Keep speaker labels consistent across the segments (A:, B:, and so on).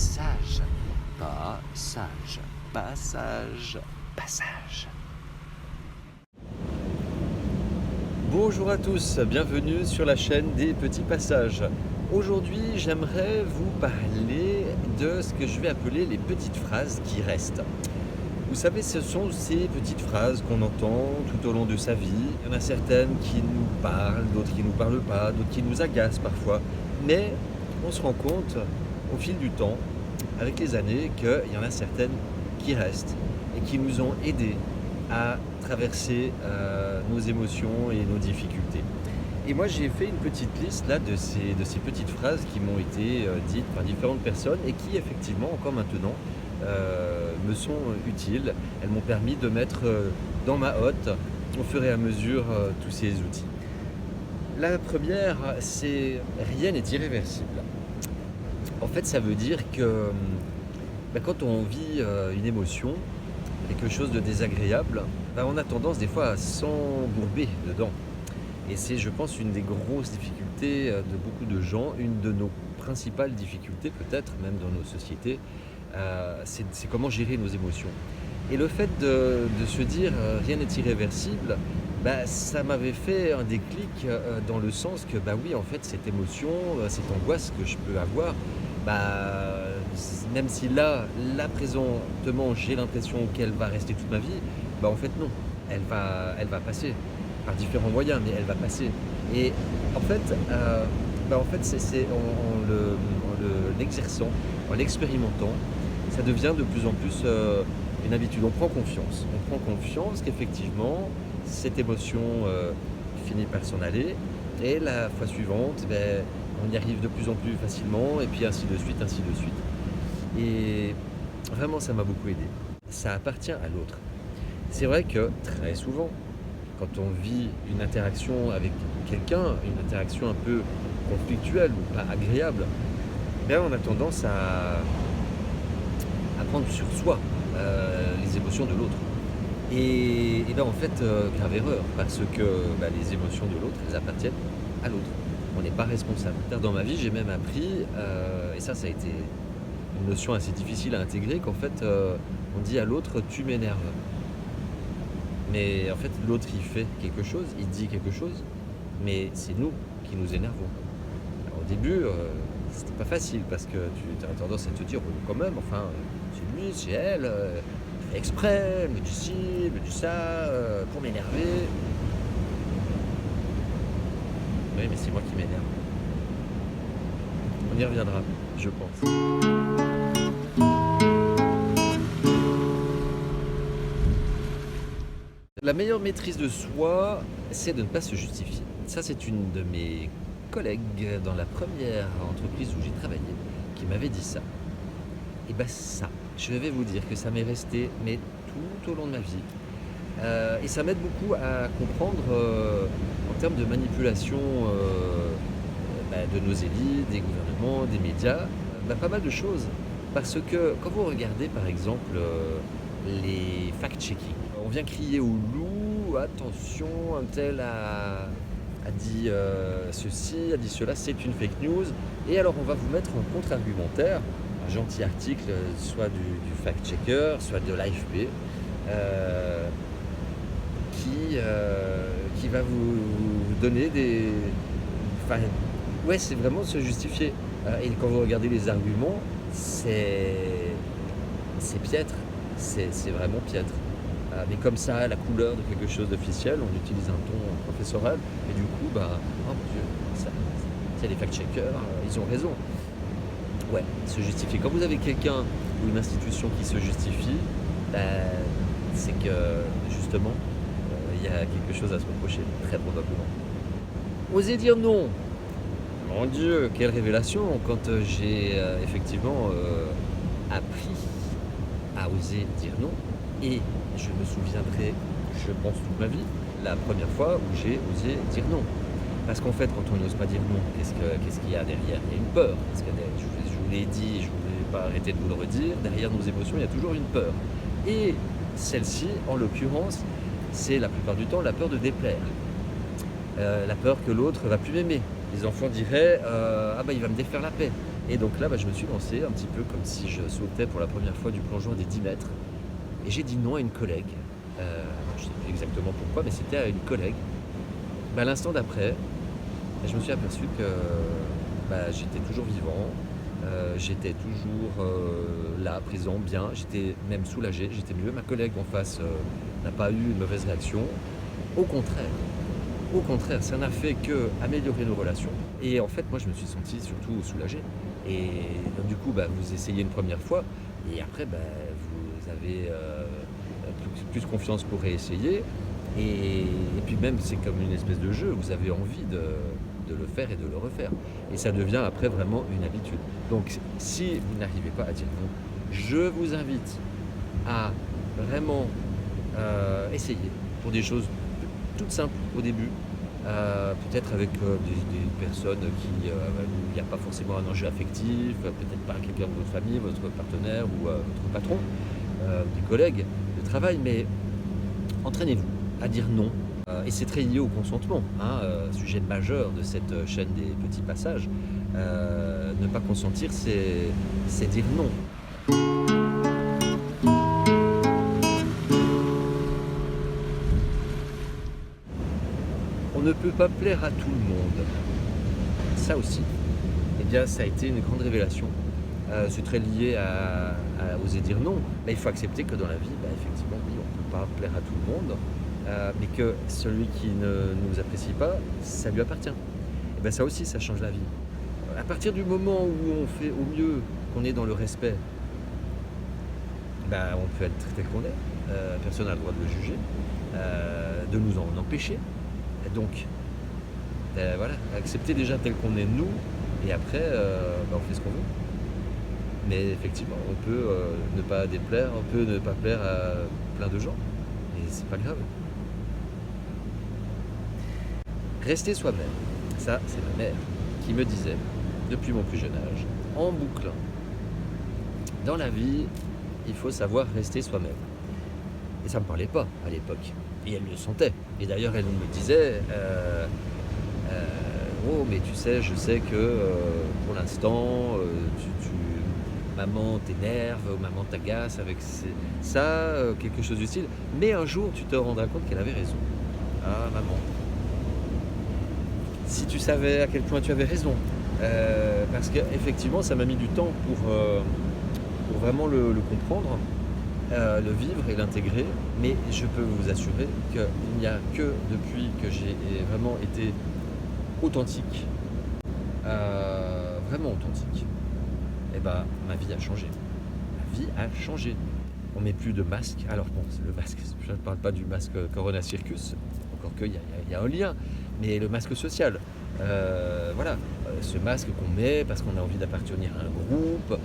A: passage, pas sage, passage, passage.
B: Bonjour à tous, bienvenue sur la chaîne des petits passages. Aujourd'hui, j'aimerais vous parler de ce que je vais appeler les petites phrases qui restent. Vous savez, ce sont ces petites phrases qu'on entend tout au long de sa vie. Il y en a certaines qui nous parlent, d'autres qui ne nous parlent pas, d'autres qui nous agacent parfois. Mais on se rend compte au fil du temps, avec les années, qu'il y en a certaines qui restent et qui nous ont aidés à traverser nos émotions et nos difficultés. Et moi, j'ai fait une petite liste là de ces petites phrases qui m'ont été dites par différentes personnes et qui, effectivement, encore maintenant, me sont utiles. Elles m'ont permis de mettre dans ma hotte, au fur et à mesure, tous ces outils. La première, c'est « rien n'est irréversible ». En fait, ça veut dire que quand on vit une émotion, quelque chose de désagréable, on a tendance des fois à s'embourber dedans. Et c'est, je pense, une des grosses difficultés de beaucoup de gens, une de nos principales difficultés peut-être, même dans nos sociétés, c'est comment gérer nos émotions. Et le fait de se dire rien n'est irréversible, ça m'avait fait un déclic dans le sens que oui, en fait, cette émotion, cette angoisse que je peux avoir, même si là présentement, j'ai l'impression qu'elle va rester toute ma vie, en fait non, elle va passer par différents moyens, mais elle va passer. Et en fait, c'est en l'exerçant, en l'expérimentant, ça devient de plus en plus une habitude. On prend confiance qu'effectivement, cette émotion finit par s'en aller, et la fois suivante, on y arrive de plus en plus facilement, et puis ainsi de suite, ainsi de suite. Et vraiment, ça m'a beaucoup aidé. Ça appartient à l'autre. C'est vrai que très souvent, quand on vit une interaction avec quelqu'un, une interaction un peu conflictuelle ou pas agréable, on a tendance à prendre sur soi les émotions de l'autre. Et en fait, grave erreur, parce que les émotions de l'autre, elles appartiennent à l'autre. On n'est pas responsable. Dans ma vie, j'ai même appris, et ça a été une notion assez difficile à intégrer, qu'en fait, on dit à l'autre « tu m'énerves ». Mais en fait, l'autre, il fait quelque chose, il dit quelque chose, mais c'est nous qui nous énervons. Alors, au début, c'était pas facile, parce que tu as tendance à te dire « quand même, enfin, c'est lui, c'est elle, il fait exprès, me dit ci, me dit ça, pour m'énerver ». Oui, mais c'est moi qui m'énerve. On y reviendra, je pense. La meilleure maîtrise de soi, c'est de ne pas se justifier. Ça, c'est une de mes collègues dans la première entreprise où j'ai travaillé qui m'avait dit ça. Et ça, je vais vous dire que ça m'est resté tout au long de ma vie. Et ça m'aide beaucoup à comprendre, en termes de manipulation de nos élites, des gouvernements, des médias, pas mal de choses. Parce que quand vous regardez par exemple les fact-checking, on vient crier au loup, attention, un tel a dit ceci, a dit cela, c'est une fake news. Et alors on va vous mettre en contre-argumentaire un gentil article, soit du fact-checker, soit de l'AFP, qui va vous donner des... c'est vraiment se justifier. Et quand vous regardez les arguments, c'est piètre, c'est vraiment piètre. Mais comme ça, la couleur de quelque chose d'officiel, on utilise un ton professoral, et du coup, oh mon Dieu, les fact-checkers, ils ont raison. Ouais, se justifier. Quand vous avez quelqu'un ou une institution qui se justifie, c'est que, justement, il y a quelque chose à se reprocher, très probablement. Oser dire non. Mon Dieu, quelle révélation quand j'ai effectivement appris à oser dire non. Et je me souviendrai, je pense, toute ma vie, la première fois où j'ai osé dire non. Parce qu'en fait, quand on n'ose pas dire non, qu'est-ce qu'il y a derrière? Il y a une peur. Parce que je vous l'ai dit, je ne voulais pas arrêter de vous le redire, derrière nos émotions, il y a toujours une peur. Et celle-ci, en l'occurrence, c'est la plupart du temps la peur de déplaire. La peur que l'autre va plus m'aimer. Les enfants diraient il va me défaire la paix. Et donc là, je me suis lancé un petit peu comme si je sautais pour la première fois du plongeon des 10 mètres. Et j'ai dit non à une collègue. Je ne sais plus exactement pourquoi, mais c'était à une collègue. L'instant d'après, je me suis aperçu que j'étais toujours vivant, j'étais toujours là, présent, bien, j'étais même soulagé, j'étais mieux. Ma collègue en face n'a pas eu une mauvaise réaction. Au contraire, ça n'a fait que améliorer nos relations. Et en fait, moi, je me suis senti surtout soulagé. Et donc, du coup, vous essayez une première fois, et après, vous avez plus confiance pour réessayer. Et puis même, c'est comme une espèce de jeu, vous avez envie de le faire et de le refaire. Et ça devient après vraiment une habitude. Donc, si vous n'arrivez pas à dire non, je vous invite à vraiment essayer pour des choses toutes simples au début. Peut-être avec des personnes où il n'y a pas forcément un enjeu affectif, peut-être pas quelqu'un de votre famille, votre partenaire ou votre patron, des collègues de travail, mais entraînez-vous à dire non. Et c'est très lié au consentement, sujet majeur de cette chaîne des petits passages. Ne pas consentir, c'est dire non. On ne peut pas plaire à tout le monde. Ça aussi, ça a été une grande révélation. C'est très lié à oser dire non. Mais il faut accepter que dans la vie, effectivement, oui, on ne peut pas plaire à tout le monde, mais que celui qui ne nous apprécie pas, ça lui appartient. Et ça aussi, ça change la vie. À partir du moment où on fait au mieux, qu'on est dans le respect, on peut être tel qu'on est. Personne n'a le droit de le juger, de nous en empêcher. Donc, accepter déjà tel qu'on est nous, et après, on fait ce qu'on veut. Mais effectivement, on peut ne pas déplaire, on peut ne pas plaire à plein de gens, et c'est pas grave. Rester soi-même, ça, c'est ma mère qui me disait, depuis mon plus jeune âge, en boucle, dans la vie, il faut savoir rester soi-même. Et ça ne me parlait pas à l'époque. Et elle le sentait. Et d'ailleurs, elle me disait oh, mais tu sais, je sais que pour l'instant, maman t'énerve, maman t'agace avec ça, quelque chose du style. Mais un jour, tu te rendras compte qu'elle avait raison. Ah, maman. Si tu savais à quel point tu avais raison. Parce qu'effectivement, ça m'a mis du temps pour vraiment le comprendre. Le vivre et l'intégrer, mais je peux vous assurer qu'il n'y a que depuis que j'ai vraiment été authentique, vraiment authentique, ma vie a changé. Ma vie a changé. On met plus de masque. Alors bon, le masque, je ne parle pas du masque Corona Circus, encore qu'il y a un lien, mais le masque social. Ce masque qu'on met parce qu'on a envie d'appartenir à un groupe,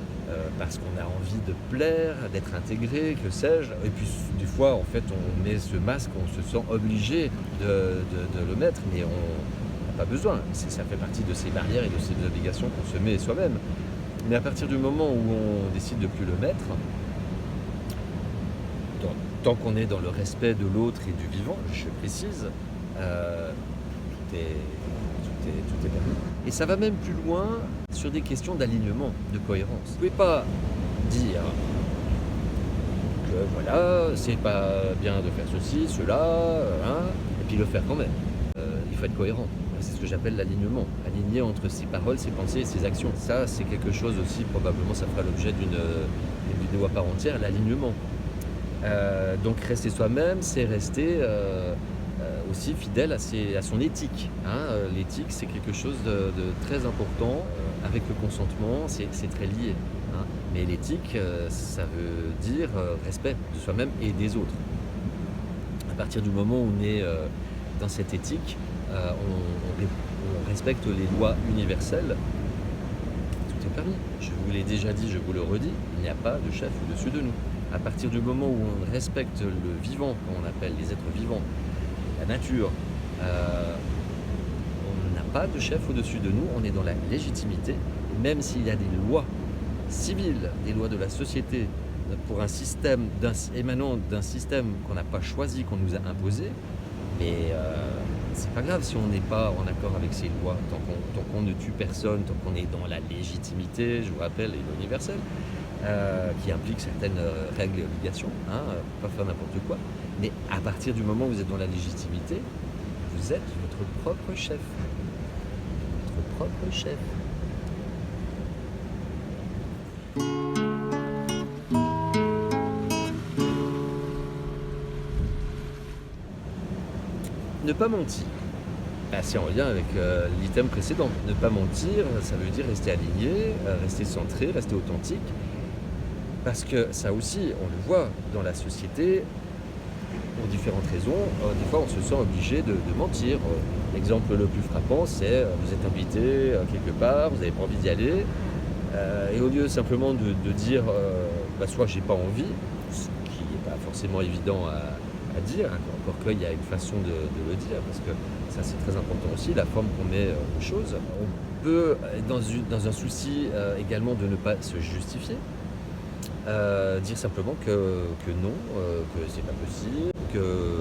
B: parce qu'on a envie de plaire, d'être intégré, que sais-je. Et puis des fois, en fait, on met ce masque, on se sent obligé de le mettre, mais on n'a pas besoin. Ça fait partie de ces barrières et de ces obligations qu'on se met soi-même. Mais à partir du moment où on décide de ne plus le mettre, tant qu'on est dans le respect de l'autre et du vivant, je précise, tout est permis. Et ça va même plus loin sur des questions d'alignement, de cohérence. Vous ne pouvez pas dire que voilà, c'est pas bien de faire ceci, cela, et puis le faire quand même. Il faut être cohérent. C'est ce que j'appelle l'alignement. Aligner entre ses paroles, ses pensées et ses actions. Ça, c'est quelque chose aussi, probablement, ça fera l'objet d'une vidéo à part entière, l'alignement. Donc rester soi-même, c'est rester aussi fidèle à son éthique. L'éthique, c'est quelque chose de très important. Avec le consentement, c'est très lié. Mais l'éthique, ça veut dire respect de soi-même et des autres. À partir du moment où on est dans cette éthique, on respecte les lois universelles. Tout est permis. Je vous l'ai déjà dit, je vous le redis, il n'y a pas de chef au-dessus de nous. À partir du moment où on respecte le vivant, comme on appelle les êtres vivants, la nature, on n'a pas de chef au-dessus de nous, on est dans la légitimité, et même s'il y a des lois civiles, des lois de la société, pour un système émanant d'un système qu'on n'a pas choisi, qu'on nous a imposé, mais c'est pas grave si on n'est pas en accord avec ces lois, tant qu'on ne tue personne, tant qu'on est dans la légitimité, je vous rappelle, et l'universel, qui implique certaines règles et obligations, hein, pas faire n'importe quoi. Mais à partir du moment où vous êtes dans la légitimité, vous êtes votre propre chef. Votre propre chef. Ne pas mentir. C'est en lien avec l'item précédent. Ne pas mentir, ça veut dire rester aligné, rester centré, rester authentique. Parce que ça aussi, on le voit dans la société, pour différentes raisons, des fois on se sent obligé de mentir. L'exemple le plus frappant, c'est vous êtes invité quelque part, vous n'avez pas envie d'y aller, et au lieu simplement de dire soit j'ai pas envie, ce qui n'est pas forcément évident à dire, hein, encore qu'il y a une façon de le dire, parce que ça c'est très important aussi, la forme qu'on met aux choses. On peut, dans un souci également de ne pas se justifier, dire simplement que non, que c'est pas possible,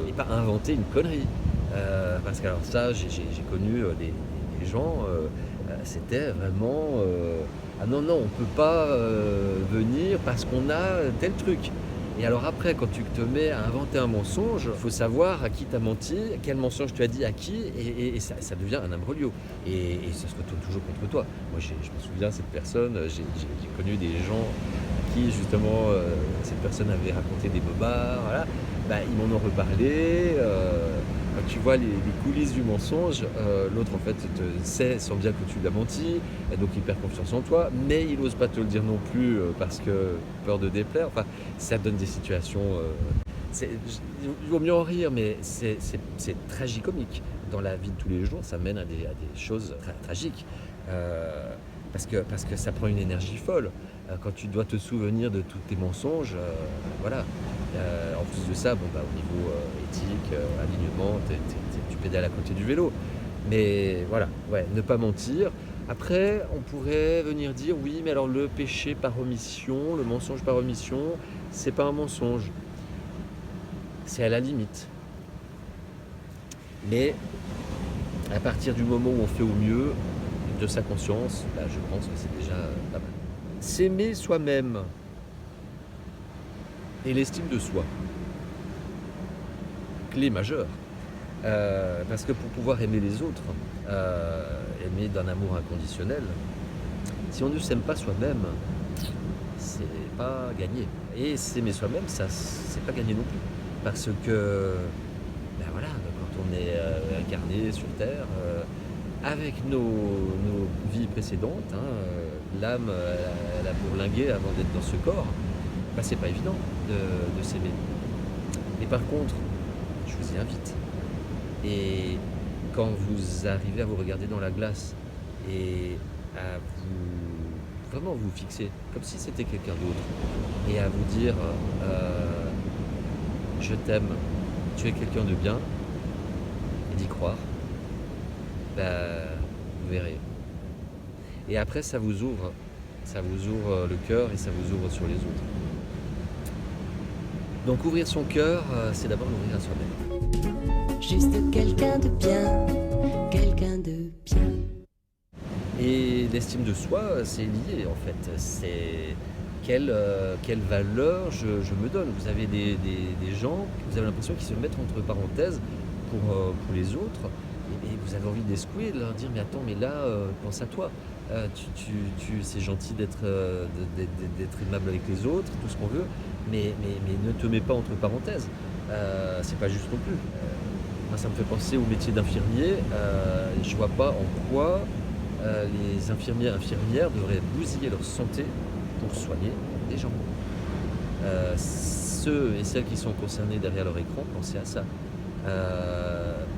B: et pas inventer une connerie. Parce que alors ça, j'ai connu des gens, c'était vraiment ah non, on peut pas venir parce qu'on a tel truc. Et alors après, quand tu te mets à inventer un mensonge, il faut savoir à qui tu as menti, quel mensonge tu as dit à qui, et ça devient un imbroglio. Et ça se retourne toujours contre toi. Moi, je me souviens, cette personne, j'ai connu des gens à qui, justement, cette personne avait raconté des bobards, voilà. Ils m'en ont reparlé. Quand tu vois les coulisses du mensonge, l'autre en fait sent bien que tu l'as menti, et donc il perd confiance en toi, mais il n'ose pas te le dire non plus parce que peur de déplaire. Enfin, ça donne des situations. Il vaut mieux en rire, mais c'est tragicomique. Dans la vie de tous les jours, ça mène à des choses tragiques. Parce que ça prend une énergie folle. Quand tu dois te souvenir de tous tes mensonges, voilà. En plus de ça, au niveau éthique, alignement, tu pédales à côté du vélo. Mais voilà, ne pas mentir. Après, on pourrait venir dire, oui, mais alors le péché par omission, le mensonge par omission, c'est pas un mensonge. C'est à la limite. Mais à partir du moment où on fait au mieux de sa conscience, je pense que c'est déjà pas mal. S'aimer soi-même et l'estime de soi. Clé majeure. Parce que pour pouvoir aimer les autres, aimer d'un amour inconditionnel, si on ne s'aime pas soi-même, c'est pas gagné. Et s'aimer soi-même, ça c'est pas gagné non plus. Parce que, quand on est incarné sur Terre, avec nos vies précédentes, l'âme elle a bourlingué avant d'être dans ce corps, c'est pas évident de s'aimer. Et par contre, je vous y invite. Et quand vous arrivez à vous regarder dans la glace et à vraiment vous fixer, comme si c'était quelqu'un d'autre, et à vous dire je t'aime, tu es quelqu'un de bien, et d'y croire, vous verrez. Et après, ça vous ouvre le cœur et ça vous ouvre sur les autres. Donc ouvrir son cœur, c'est d'abord l'ouvrir à soi-même.
C: Juste quelqu'un de bien, quelqu'un de bien.
B: Et l'estime de soi, c'est lié en fait. C'est quelle valeur je me donne. Vous avez des gens, vous avez l'impression qu'ils se mettent entre parenthèses pour les autres. Et vous avez envie de les secouer, de leur dire mais attends, mais là, pense à toi. C'est gentil d'être aimable avec les autres, tout ce qu'on veut, mais ne te mets pas entre parenthèses. C'est pas juste non plus. Moi, ça me fait penser au métier d'infirmier. Je vois pas en quoi les infirmiers et infirmières devraient bousiller leur santé pour soigner des gens. Ceux et celles qui sont concernés derrière leur écran, pensez à ça.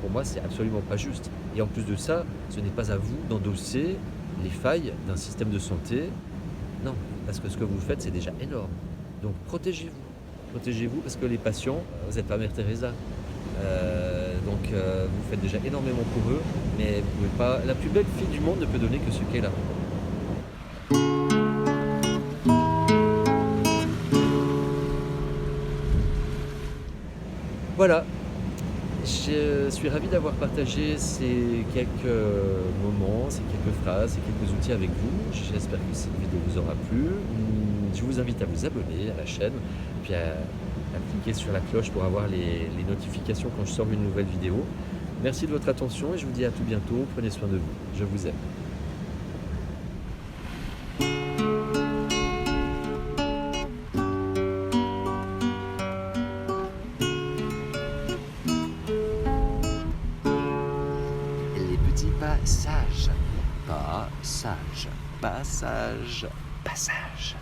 B: Pour moi, c'est absolument pas juste. Et en plus de ça, ce n'est pas à vous d'endosser les failles d'un système de santé. Non, parce que ce que vous faites, c'est déjà énorme. Donc protégez-vous. Protégez-vous parce que les patients, vous n'êtes pas Mère Teresa. Donc vous faites déjà énormément pour eux, mais vous pouvez pas. La plus belle fille du monde ne peut donner que ce qu'elle a. Voilà. Je suis ravi d'avoir partagé ces quelques moments, ces quelques phrases, ces quelques outils avec vous. J'espère que cette vidéo vous aura plu. Je vous invite à vous abonner à la chaîne, puis à cliquer sur la cloche pour avoir les notifications quand je sors une nouvelle vidéo. Merci de votre attention et je vous dis à tout bientôt. Prenez soin de vous. Je vous aime.
A: Les petits passages. Passage, passage, passage.